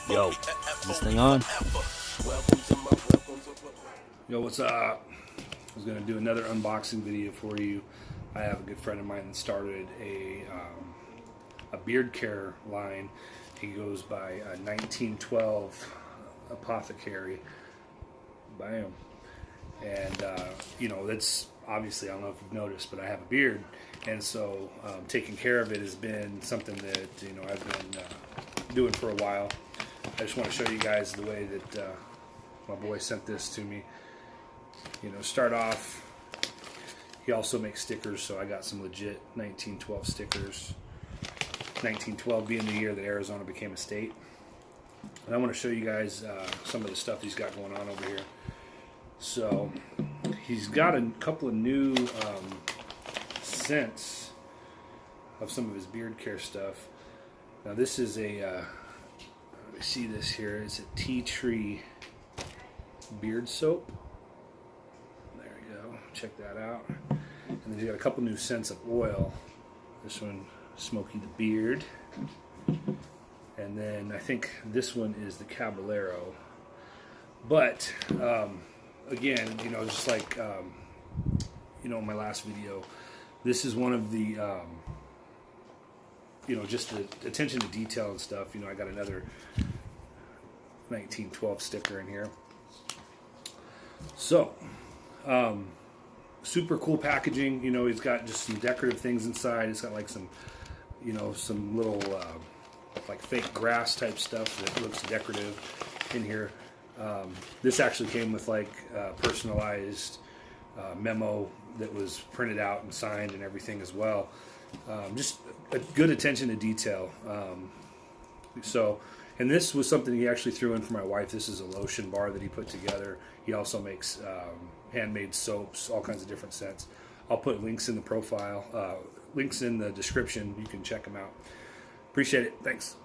Yo, is this thing on? Yo, what's up? I was going to do another unboxing video for you. I have a good friend of mine that started a beard care line. He goes by 1912 Apothecary. Bam. And, that's obviously, I don't know if you've noticed, but I have a beard. And so taking care of it has been something that, I've been doing for a while. I just want to show you guys the way that my boy sent this to me. Start off, he also makes stickers, so I got some legit 1912 stickers. 1912 being the year that Arizona became a state. And I want to show you guys some of the stuff he's got going on over here. So he's got a couple of new scents of some of his beard care stuff. Now this is a, let me see this here, it's a tea tree beard soap. There we go, check that out. And then he's got a couple new scents of oil. This one, Smokey the Beard. And then I think this one is the Caballero. But again, just like in my last video, this is one of the just the attention to detail and stuff. I got another 1912 sticker in here. So super cool packaging. He's got just some decorative things inside. It's got like some some little like fake grass type stuff that looks decorative in here. This actually came with like a personalized memo that was printed out and signed and everything as well. Just a good attention to detail. And this was something he actually threw in for my wife. This is a lotion bar that he put together. He also makes handmade soaps, all kinds of different scents. I'll put links in the profile, links in the description. You can check them out. Appreciate it. Thanks.